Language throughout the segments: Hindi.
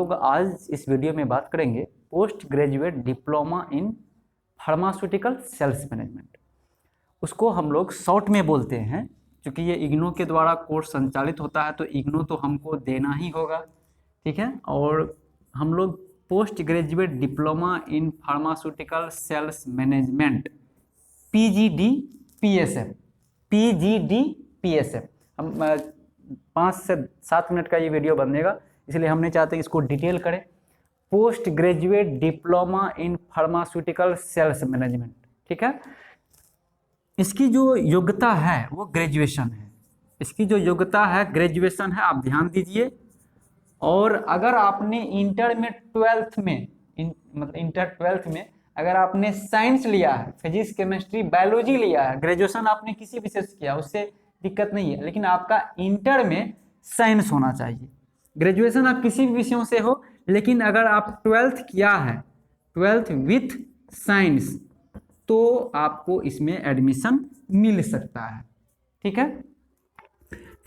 लोग आज इस वीडियो में बात करेंगे post graduate diploma in pharmaceutical sales management. उसको हम लोग शॉर्ट में बोलते हैं, क्योंकि ये इग्नो के द्वारा कोर्स संचालित होता है तो इग्नो तो हमको देना ही होगा, ठीक है। और हम लोग post graduate diploma in pharmaceutical sales management PGD-PSM हम 5 से 7 मिनट का ये वीडियो बनेगा, इसलिए हम नहीं चाहते इसको डिटेल करें। Post graduate diploma in pharmaceutical sales management, ठीक है। इसकी जो योग्यता है वो ग्रेजुएशन है, इसकी जो योग्यता है ग्रेजुएशन है, आप ध्यान दीजिए। और अगर आपने इंटर में 12th में मतलब इंटर 12th में अगर आपने साइंस लिया है, फिजिक्स केमिस्ट्री बायोलॉजी लिया है, ग्रेजुएशन आपने किसी विषय से किया, उससे दिक्कत नहीं है, लेकिन आपका इंटर में साइंस होना चाहिए। ग्रेजुएशन आप किसी भी विषयों से हो, लेकिन अगर आप 12th किया है, 12th विथ साइंस, तो आपको इसमें एडमिशन मिल सकता है, ठीक है।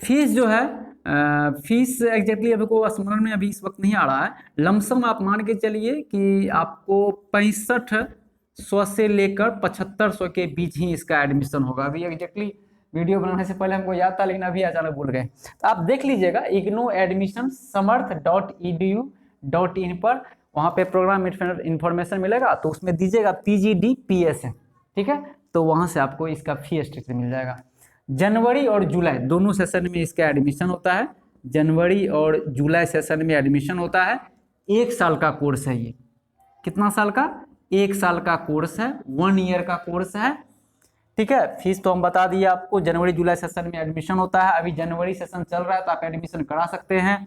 फीस जो है फीस एग्जैक्टली अभी को स्मरण में अभी इस वक्त नहीं आ रहा है, लमसम आप मान के चलिए कि आपको 6500 से लेकर 7500 के बीच ही इसका एडमिशन होगा। अभी एग्जैक्टली वीडियो बनाने से पहले हमको याद था, लेकिन अभी अचानक भूल गए। तो आप देख लीजिएगा इग्नो एडमिशन समर्थ.edu.in पर, वहाँ पे प्रोग्राम इन्फॉर्मेशन मिलेगा, तो उसमें दीजिएगा PGD-PSM, ठीक है। तो वहाँ से आपको इसका फी स्ट्रक्चर मिल जाएगा। जनवरी और जुलाई दोनों सेशन में इसका एडमिशन होता है, जनवरी और जुलाई सेशन में एडमिशन होता है। 1 साल का कोर्स है ये। कितना साल का? 1 साल का कोर्स है, 1 ईयर का कोर्स है, ठीक है। फीस तो हम बता दिए आपको, जनवरी जुलाई सेशन में एडमिशन होता है। अभी जनवरी सेशन चल रहा है तो आप एडमिशन करा सकते हैं।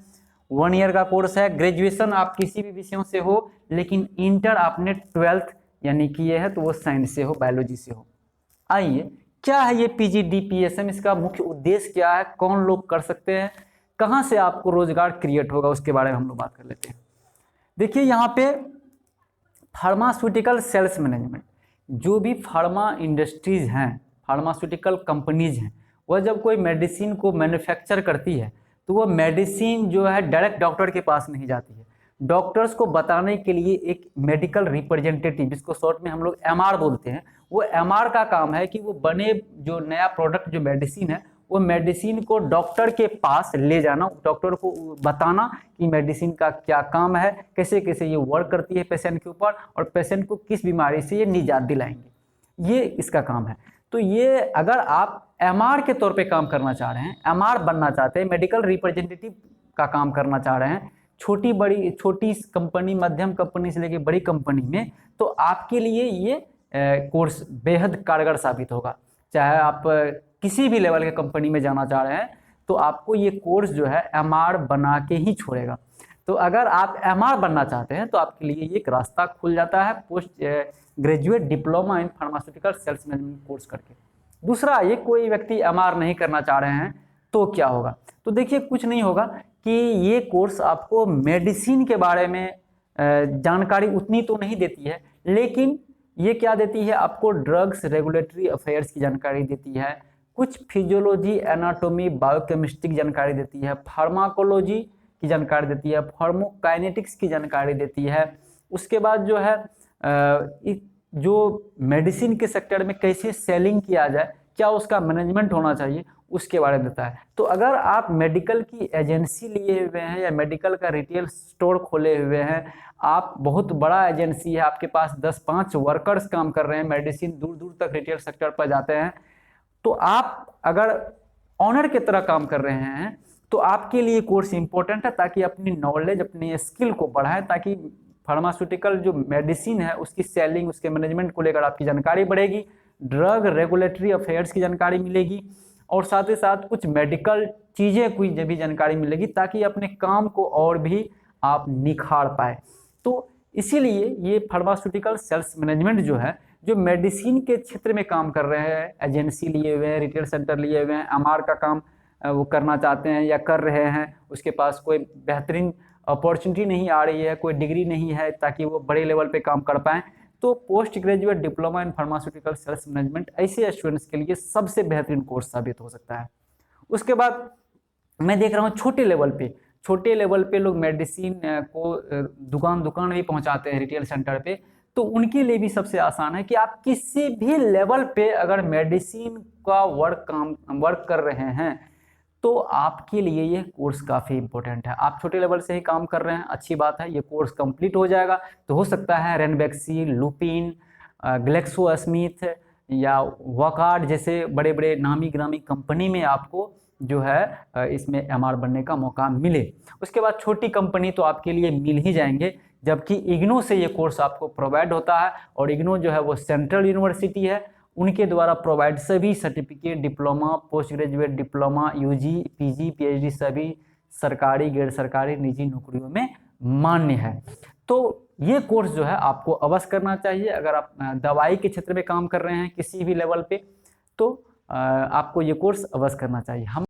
1 ईयर का कोर्स है। ग्रेजुएशन आप किसी भी विषयों से हो, लेकिन इंटर आपने 12th यानी कि ये है तो वो साइंस से हो, बायोलॉजी से हो। आइए, क्या है ये PGD-PSM, इसका मुख्य उद्देश्य क्या है, कौन लोग कर सकते हैं, कहाँ से आपको रोजगार क्रिएट होगा, उसके बारे में हम लोग बात कर लेते हैं। देखिए यहाँ पे फार्मास्यूटिकल सेल्स मैनेजमेंट, जो भी फार्मा इंडस्ट्रीज हैं, फार्मास्यूटिकल कंपनीज हैं, वह जब कोई मेडिसिन को मैन्युफैक्चर करती है तो वह मेडिसिन जो है डायरेक्ट डॉक्टर के पास नहीं जाती है। डॉक्टर्स को बताने के लिए एक मेडिकल रिप्रेजेंटेटिव, जिसको शॉर्ट में हम लोग MR बोलते हैं, वो MR का काम है कि वो बने जो नया प्रोडक्ट जो मेडिसिन है, वो मेडिसिन को डॉक्टर के पास ले जाना, डॉक्टर को बताना कि मेडिसिन का क्या काम है, कैसे कैसे ये वर्क करती है पेशेंट के ऊपर, और पेशेंट को किस बीमारी से ये निजात दिलाएंगे, ये इसका काम है। तो ये अगर आप MR के तौर पे काम करना चाह रहे हैं, MR बनना चाहते हैं, मेडिकल रिप्रेजेंटेटिव का काम करना चाह रहे हैं, छोटी कंपनी, मध्यम कंपनी से लेकर बड़ी कंपनी में, तो आपके लिए ये कोर्स बेहद कारगर साबित होगा। चाहे आप किसी भी लेवल के कंपनी में जाना चाह रहे हैं तो आपको ये कोर्स जो है MR बना के ही छोड़ेगा। तो अगर आप MR बनना चाहते हैं तो आपके लिए ये एक रास्ता खुल जाता है post graduate diploma in pharmaceutical sales management course करके। दूसरा, ये कोई व्यक्ति MR नहीं करना चाह रहे हैं तो क्या होगा? तो देखिए, कुछ नहीं होगा कि ये कोर्स आपको मेडिसिन के बारे में जानकारी उतनी तो नहीं देती है, लेकिन ये क्या देती है आपको, ड्रग्स रेगुलेटरी अफेयर्स की जानकारी देती है, कुछ फिजियोलॉजी, एनाटॉमी, बायोकेमिस्ट्री की जानकारी देती है, फार्माकोलॉजी की जानकारी देती है, फार्माकोकाइनेटिक्स की जानकारी देती है। उसके बाद जो है जो मेडिसिन के सेक्टर में कैसे सेलिंग किया जाए, क्या उसका मैनेजमेंट होना चाहिए, उसके बारे में देता है। तो अगर आप मेडिकल की एजेंसी लिए हुए हैं या मेडिकल का रिटेल स्टोर खोले हुए हैं, आप बहुत बड़ा एजेंसी है, आपके पास 10-5 वर्कर्स काम कर रहे हैं, मेडिसिन दूर दूर तक रिटेल सेक्टर पर जाते हैं, तो आप अगर ऑनर की तरह काम कर रहे हैं तो आपके लिए कोर्स इंपॉर्टेंट है, ताकि अपनी नॉलेज, अपनी स्किल को बढ़ाएं, ताकि फार्मास्यूटिकल जो मेडिसिन है उसकी सेलिंग, उसके मैनेजमेंट को लेकर आपकी जानकारी बढ़ेगी, ड्रग रेगुलेटरी अफेयर्स की जानकारी मिलेगी, और साथ ही साथ कुछ मेडिकल चीज़ें कोई भी जानकारी मिलेगी, ताकि अपने काम को और भी आप निखार पाए। तो इसीलिए ये फार्मास्यूटिकल सेल्स मैनेजमेंट जो है, जो मेडिसिन के क्षेत्र में काम कर रहे हैं, एजेंसी लिए हुए हैं, रिटेल सेंटर लिए हुए हैं, MR का काम वो करना चाहते हैं या कर रहे हैं, उसके पास कोई बेहतरीन अपॉर्चुनिटी नहीं आ रही है, कोई डिग्री नहीं है ताकि वो बड़े लेवल पे काम कर पाएँ, तो post graduate diploma in pharmaceutical sales management ऐसे स्टूडेंट्स के लिए सबसे बेहतरीन कोर्स साबित हो सकता है। उसके बाद मैं देख रहा हूँ छोटे लेवल पे लोग मेडिसिन को दुकान दुकान भी पहुंचाते हैं, रिटेल सेंटर पे, तो उनके लिए भी सबसे आसान है कि आप किसी भी लेवल पे अगर मेडिसिन का वर्क कर रहे हैं तो आपके लिए ये कोर्स काफ़ी इंपॉर्टेंट है। आप छोटे लेवल से ही काम कर रहे हैं, अच्छी बात है, ये कोर्स कंप्लीट हो जाएगा तो हो सकता है रेनबैक्सी, लुपिन, ग्लेक्सोस्मिथ या वॉकार्ड जैसे बड़े बड़े नामी गिरामी कंपनी में आपको जो है इसमें एमआर बनने का मौका मिले। उसके बाद छोटी कंपनी तो आपके लिए मिल ही जाएंगे, जबकि इग्नू से ये कोर्स आपको प्रोवाइड होता है, और इग्नू जो है वो सेंट्रल यूनिवर्सिटी है, उनके द्वारा प्रोवाइड सभी certificate, diploma, post graduate diploma, UG, PG, PhD सभी सरकारी, गैर सरकारी, निजी नौकरियों में मान्य है। तो ये कोर्स जो है आपको अवश्य करना चाहिए। अगर आप दवाई के क्षेत्र में काम कर रहे हैं किसी भी लेवल पे तो आपको ये कोर्स अवश्य करना चाहिए। हम